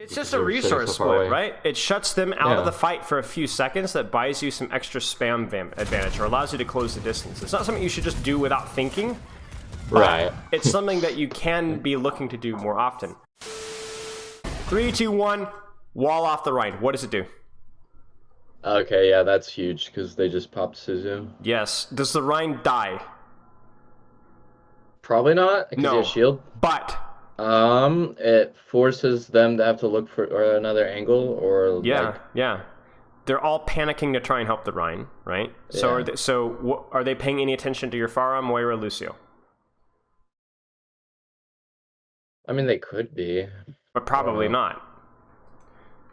It's because just a they're sitting resource so far split, away. right? It shuts them out of Yeah. the fight for a few seconds that buys you some extra spam advantage or allows you to close the distance. It's not something you should just do without thinking, but Right. it's something that you can be looking to do more often. 3, 2, 1, wall off the right. What does it do? Okay, yeah, that's huge because they just popped Suzu. Yes. Does the Rhine die? Probably not because he No. has shield. But It forces them to have to look for another angle or yeah, yeah. They're all panicking to try and help the Rhine, right? So Yeah. are they paying any attention to your Pharah, Moira, Lucio? I mean, they could be. But probably know. not.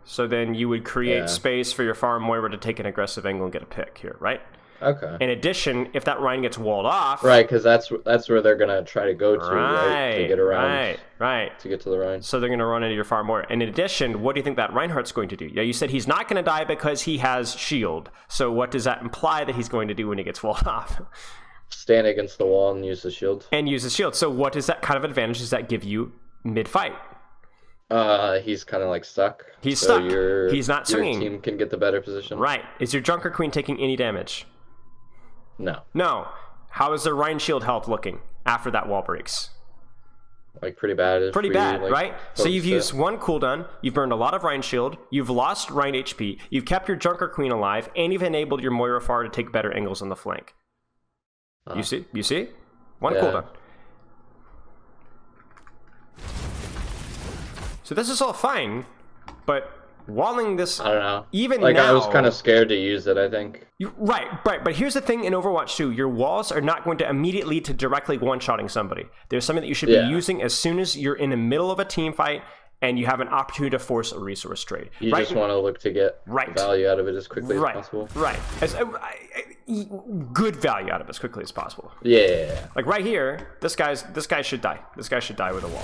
So then you would create Yeah. space for your Pharah, Moira to take an aggressive angle and get a pick here, right? Okay. In addition, if that Rhine gets walled off... Right, because that's where they're gonna try to go to, right? To get around. Right. To get to the Rhine. So they're going to run into your Pharah, Moira. And in addition, what do you think that Reinhardt's going to do? Yeah, you said he's not going to die because he has shield. So what does that imply that he's going to do when he gets walled off? Stand against the wall and use the shield. And use his shield. So what does that kind of advantage does that give you mid-fight? He's kind of like stuck. He's so stuck. He's not swinging. Your team can get the better position. Right. Is your Junker Queen taking any damage? No. No. How is the Rhine shield health looking after that wall breaks? Like pretty bad. Pretty bad, right? So you've used it. one cooldown, you've burned a lot of Rhine shield, you've lost Rhine HP, you've kept your Junker Queen alive, and you've enabled your Moira Farah to take better angles on the flank. You see? You see? One cooldown. So this is all fine, but walling this... I don't know. Even like, now... I was kind of scared to use it, I think. Right. But here's the thing in Overwatch 2. Your walls are not going to immediately lead to directly one-shotting somebody. There's something that you should be using as soon as you're in the middle of a team fight and you have an opportunity to force a resource trade. You just want to look to get value out of it as quickly as possible. Right. Good value out of it as quickly as possible. Yeah. Like right here, this guy should die. This guy should die with a wall.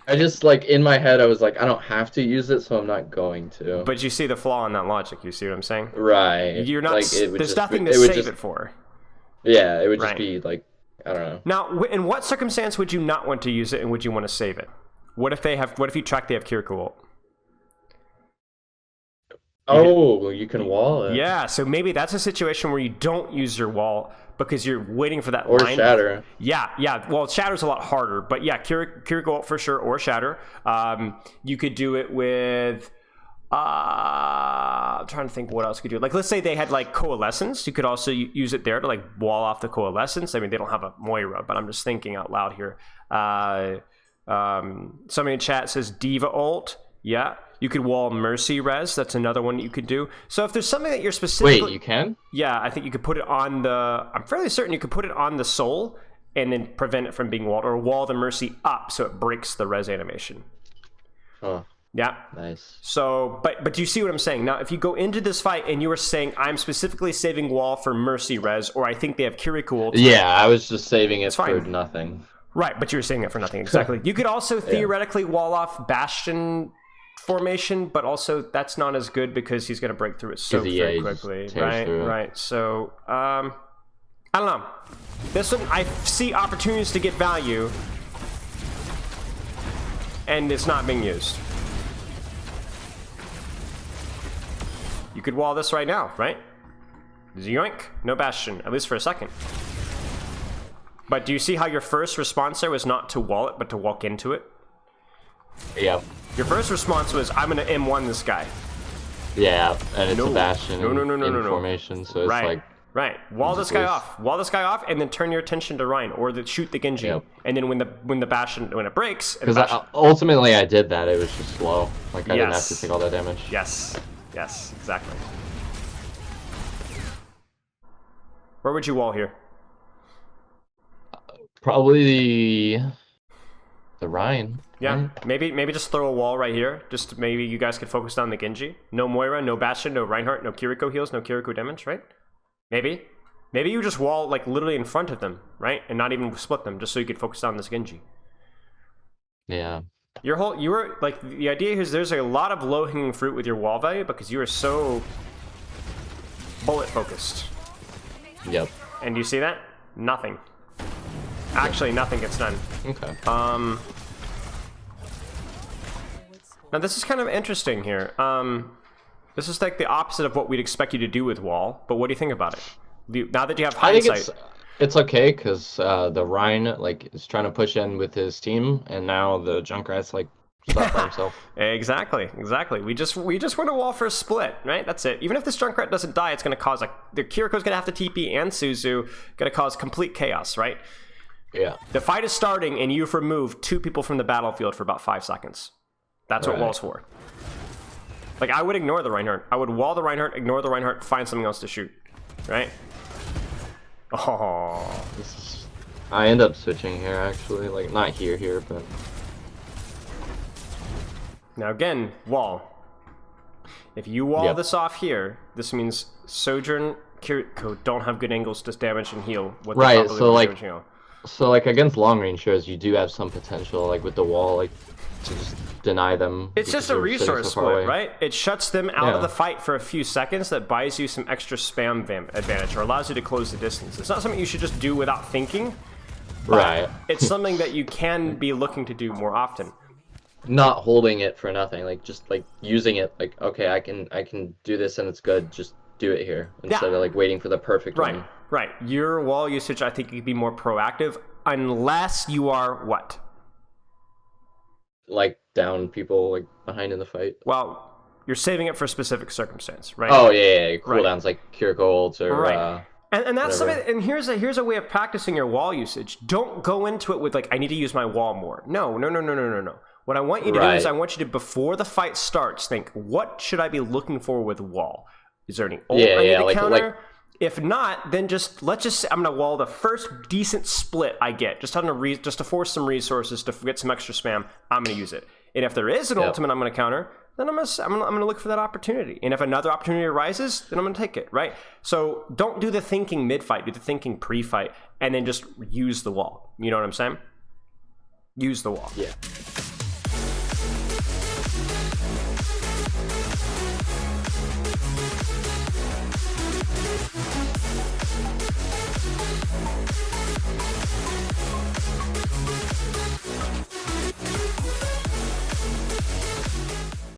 I just, like, in my head, I was like, I don't have to use it, so I'm not going to. But you see the flaw in that logic. You see what I'm saying? Right. You're not. Like, there's nothing to save it for. Yeah, it would just be, like, I don't know. Now, in what circumstance would you not want to use it, and would you want to save it? What if you track they have Kiriko ult? Oh, you can wall it. Yeah, so maybe that's a situation where you don't use your wall because you're waiting for that or line. Shatter. Yeah. Well, Shatter's a lot harder, but yeah, Kiriko ult for sure, or Shatter. You could do it with... I'm trying to think what else you could do. Like, let's say they had, like, Coalescence. You could also use it there to, like, wall off the Coalescence. I mean, they don't have a Moira, but I'm just thinking out loud here. Somebody in chat says Diva ult. Yeah. You could wall Mercy Res. That's another one that you could do. So if there's something that you're specifically... Wait, you can? Yeah, I think you could put it on the... I'm fairly certain you could put it on the Soul and then prevent it from being walled, or wall the Mercy up so it breaks the Res animation. Huh. Yeah. Nice. So, but you see what I'm saying? Now, if you go into this fight and you were saying, I'm specifically saving wall for Mercy Res, or I think they have Kiriko ult... Yeah, I was just saving it for nothing. Right, but you were saving it for nothing, exactly. You could also theoretically wall off Bastion formation, but also that's not as good because he's going to break through it so very quickly. Right. So, I don't know. This one, I see opportunities to get value, and it's not being used. You could wall this right now, right? Yoink, no Bastion, at least for a second. But do you see how your first response there was not to wall it, but to walk into it? Yeah. Your first response was, I'm going to M1 this guy. Yeah, and it's a Bastion in formation, so it's like... Right. Wall this guy off. Wall this guy off, and then turn your attention to Rhine, or shoot the Genji. Yep. And then when the Bastion, when it breaks... Because ultimately I did that, it was just slow. Like, I didn't have to take all that damage. Yes, exactly. Where would you wall here? Probably the Rhine. Yeah, maybe just throw a wall right here. Just maybe you guys could focus on the Genji. No Moira, no Bastion, no Reinhardt, no Kiriko heals, no Kiriko damage, right? Maybe you just wall like literally in front of them, right? And not even split them, just so you could focus on this Genji. Yeah. You were like, the idea here is there's a lot of low-hanging fruit with your wall value because you are so bullet focused. Yep. And do you see that? Nothing. Actually, nothing gets done. Okay. Now this is kind of interesting here. This is like the opposite of what we'd expect you to do with wall, but what do you think about it? Now that you have hindsight... I think it's okay, because the Rhine, like, is trying to push in with his team, and now the Junkrat's, like, stuck by himself. Exactly. We just want a wall for a split, right? That's it. Even if this Junkrat doesn't die, it's going to cause, like, the Kiriko's going to have to TP and Suzu, going to cause complete chaos, right? Yeah. The fight is starting, and you've removed 2 people from the battlefield for about 5 seconds. That's what wall's for. Like, I would ignore the Reinhardt. I would wall the Reinhardt, ignore the Reinhardt, find something else to shoot, right? Oh, I end up switching here, actually. Like, not here, but... Now again, wall. If you wall this off here, this means Sojourn, Kiriko don't have good angles to damage and heal. Right, so like against long range heroes, you do have some potential, like with the wall, like to just deny them. It's just a resource split, right? It shuts them out of the fight for a few seconds. That buys you some extra spam advantage, or allows you to close the distance. It's not something you should just do without thinking. Right. It's something that you can be looking to do more often. Not holding it for nothing, like just like using it, like okay, I can do this and it's good. Just do it here instead of like waiting for the perfect one. Right. Your wall usage, I think, you could be more proactive, unless you are what? Like down people like behind in the fight. Well, you're saving it for a specific circumstance, right? Oh yeah. Cooldowns like Kiriko ults or and that's whatever. something. And here's a way of practicing your wall usage. Don't go into it with like, I need to use my wall more. No. What I want you to do is I want you to, before the fight starts, think, what should I be looking for with wall? Is there any ult I need to counter? If not, then I'm gonna wall the first decent split I get, just to force some resources to get some extra spam. I'm gonna use it. And if there is an ultimate I'm gonna counter, then I'm gonna look for that opportunity. And if another opportunity arises, then I'm gonna take it, right? So don't do the thinking mid-fight, do the thinking pre-fight, and then just use the wall. You know what I'm saying? Use the wall. Yeah.